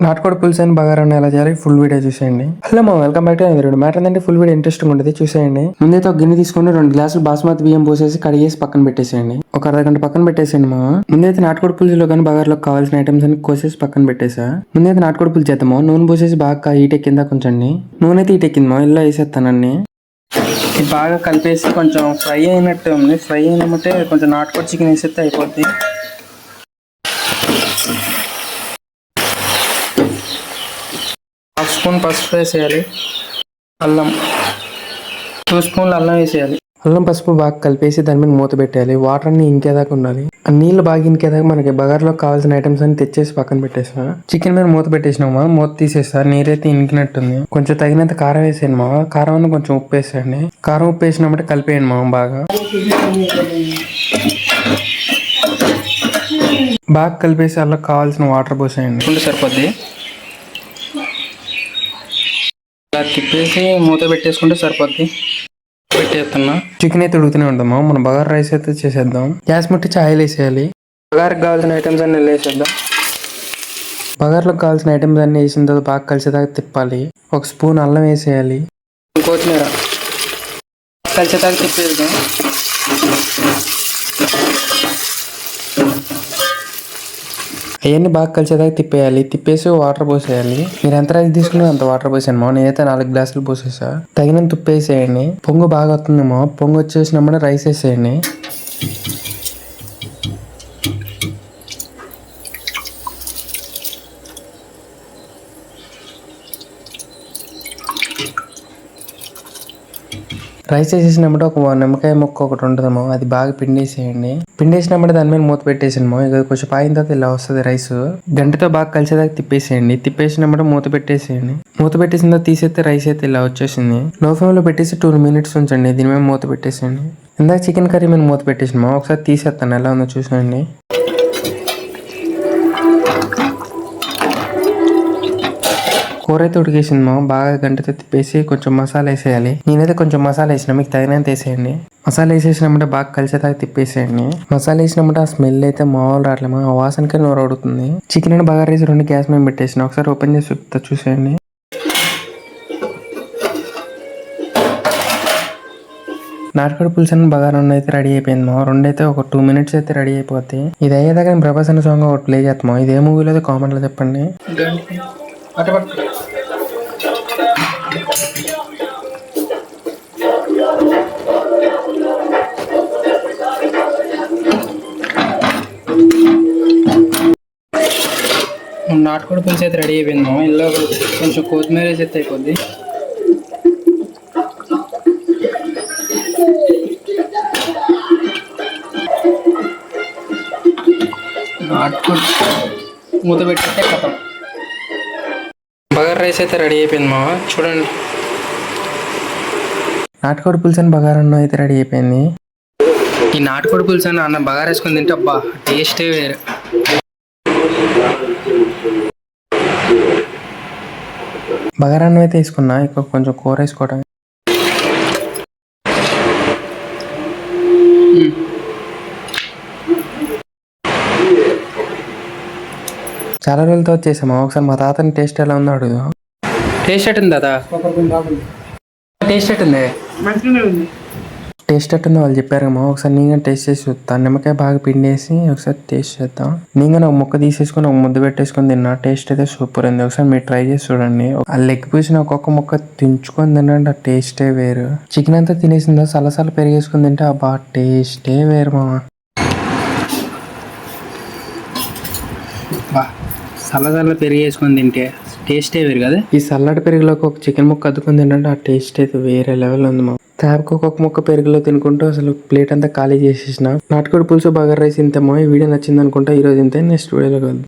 నాటుకోడి పులుసు అని బగారా ఎలా చేయాలి ఫుల్ వీడియో చూసేయండి. హలో మా welcome back to video. Matter ఏంటంటే ఫుల్ వీడియో ఇంట్రెస్టింగ్ ఉంటుంది, చూసేయండి. ముందైతే ఒక గిన్నె తీసుకుని 2 గ్లాసులు బాస్మతి బియ్యం పోసేసి కడిగేసి పక్కన పెట్టేసేయండి. ఒక అర్ధగంట పక్కన పెట్టేసేయండి. ముందైతే నాటుకోడి పులుసులో కానీ బగారాలో కావాల్సిన ఐటమ్స్ అన్ని కోసేసి పక్కన పెట్టేసా. ముందైతే నాటుకోడి పులుసు చేద్దాము. నూనె పోసేసి బాగా ఈటెక్కిందా కొంచెం నూనె అయితే ఈటెక్కింది. ఇలా వేసేస్తానండి. ఇది బాగా కలిపేసి కొంచెం ఫ్రై అయినట్టు ఉంది. ఫ్రై అయినట్టే కొంచెం నాటుకోడి చికెన్ వేసేస్తే అయిపోద్ది. హాఫ్ స్పూన్ పసుపు వేసేయాలి. అల్లం 2 స్పూన్లు అల్లం వేసేయాలి. అల్లం పసుపు బాగా కలిపేసి దాని మీద మూత పెట్టేయాలి. వాటర్ అన్ని ఇంకేదాకా ఉండాలి. ఆ నీళ్ళు బాగా ఇంకేదాకా మనకి బగార్లో కావాల్సిన ఐటమ్స్ అన్ని తెచ్చేసి పక్కన పెట్టేసా. చికెన్ మీద మూత పెట్టేసినామా, మూత తీసేస్తా. నీరైతే ఇంకినట్టుంది. కొంచెం తగినంత కారం వేసేయండి మా. కారం అన్న కొంచెం ఉప్పు వేసేయండి. కారం ఉప్పు వేసినామంటే కలిపేయండి మా. బాగా కలిపేసి అలా కావాల్సిన వాటర్ పోసేయండి. సరిపోద్ది. ఇలా తిప్పేసి మూత పెట్టేసుకుంటే సరిపోద్ది. పెట్టేస్తున్నా. చికెన్ అయితే ఉడుకుతూనే ఉంటామా. మనం బగారా రైస్ అయితే చేసేద్దాం. గ్యాస్ ముట్టించి ఆయిల్ వేసేయాలి. బగారికి కావాల్సిన ఐటమ్స్ అన్ని వేసేద్దాం. బగార్లోకి కావాల్సిన ఐటమ్స్ అన్ని వేసిన తర్వాత బాగా కలిసేదాకా తిప్పాలి. 1 స్పూన్ అల్లం వేసేయాలి. కొత్తిమీర కలిసేదాకా తిప్పేద్దాం. అవన్నీ బాగా కలిసేదాకా తిప్పేయాలి. తిప్పేసి వాటర్ పోసేయాలి. మీరు ఎంత రైస్ తీసుకున్నా అంత వాటర్ పోసాను. నేనైతే 4 గ్లాసులు పోసేసా. తగినంత ఉప్పు వేసేయండి. పొంగు బాగా వస్తుందేమో. పొంగు వచ్చేసినప్పుడు రైస్ వేసేయండి. రైస్ వేసేసినప్పుడు ఒక నిమ్మకాయ ముక్క ఒకటి ఉంటుందేమో, అది బాగా పిండేసేయండి. పిండేసినప్పుడు దాని మీద మూత పెట్టేసాము. ఇక కొంచెం పాయిన తర్వాత ఇలా వస్తుంది రైస్. గంటతో బాగా కలిసేదాకా తిప్పేసేయండి. తిప్పేసినప్పుడు మూత పెట్టేసేయండి. మూత పెట్టేసిన తర్వాత తీసేస్తే రైస్ అయితే ఇలా వచ్చేసింది. లో ఫ్లేమ్ లో పెట్టేసి 2 మినిట్స్ ఉంచండి. దీని మీద మూత పెట్టేసేయండి. ఇందాక చికెన్ కర్రీ మీద మూత పెట్టేసినాము. ఒకసారి తీసేస్తాను, ఎలా ఉందో చూసేయండి. కూర అయితే ఉడికేసింది మా. బాగా గంటతో తిప్పేసి కొంచెం మసాలా వేసేయాలి. నేనైతే కొంచెం మసాలా వేసిన, మీకు తగినంత వేసేయండి. మసాలా వేసేసినప్పుడు బాగా కలిసేదాకా తిప్పేసేయండి. మసాలా వేసినప్పుడు ఆ స్మెల్ అయితే మామూలు రావట్లేమా. ఆ వాసనకే నోరు అడుగుతుంది. చికెన్ అని బాగా రైస్ 2 గ్యాస్ మీద పెట్టేసిన. ఒకసారి ఓపెన్ చేసి చూసేయండి. నాటుకోడి పులుసు అని బగారా అయితే రెడీ అయిపోయింది మా. రెండైతే ఒక 2 మినిట్స్ అయితే రెడీ అయిపోద్ది. ఇది అయ్యేదాకా ప్రభాస్ అనే సాంగ్ ఒకటి ప్లే చేస్తాము. ఇదే మూవీలో కామెంట్లో చెప్పండి. నాటుకోడి పులుసు అయితే రెడీ అయిపోయింది మా. ఇలా కొంచెం కొత్తిమీర వేసి అయిపోద్ది. నాటుకోడి మూత పెట్టేస్తే కథం. బగారా రైస్ అయితే రెడీ అయిపోయింది మా. చూడండి, నాటుకోడి పులుసు అని బగారా అన్నం అయితే రెడీ అయిపోయింది. ఈ నాటుకోడి పులుసు అని అన్న బగారా వేసుకొని తింటే అబ్బా టేస్టే వేరు. బగారా అన్నం అయితే వేసుకున్నా. ఇక్కడ కొంచెం కూర వేసుకోవటం. చాలా రోజులతో వచ్చేసామా. ఒకసారి మా తాతని టేస్ట్ ఎలా ఉందో అడుగు. టేస్ట్ ఎట్టుంది తాత? టేస్ట్ ఎట్టుంది? టేస్ట్ ఎట్టుందో వాళ్ళు చెప్పారు అమ్మా. ఒకసారి నేను టేస్ట్ చేసి చూస్తాను. నిమ్మకాయ బాగా పిండేసి ఒకసారి టేస్ట్ చేద్దాం. నేను ఒక ముక్క తీసేసుకొని ఒక ముద్ద పెట్టేసుకొని తిన్నా. టేస్ట్ అయితే సూపర్ ఉంది. ఒకసారి మీరు ట్రై చేసి చూడండి. ఆ లెగ్ పీస్ని ఒక్కొక్క ముక్క తించుకొని తినండి, ఆ టేస్టే వేరు. చికెన్ అంతా తినేసిందా సలసల పెరిగేసుకుని తింటే అబ్బా టేస్టే వేరు మామ. సల్లసల్ల పెరుగు వేసుకొని తింటే టేస్టే వేరు కదా. ఈ సల్లటి పెరుగులోకి ఒక చికెన్ ముక్క అద్దుకొని తింటే ఆ టేస్ట్ అయితే వేరే లెవెల్ ఉంది మా. ట్యాబ్కి ఒక్కొక్క ముక్క పెరుగులో తినుకుంటూ అసలు ప్లేట్ అంతా ఖాళీ చేసేసిన. నాటుకోడి పులుసు బగారా రైస్ ఇంతేమో. ఈ వీడియో నచ్చింది అనుకుంటా. ఈరోజు ఇంతే. నెక్స్ట్ వీడియోలో కలుద్దాం.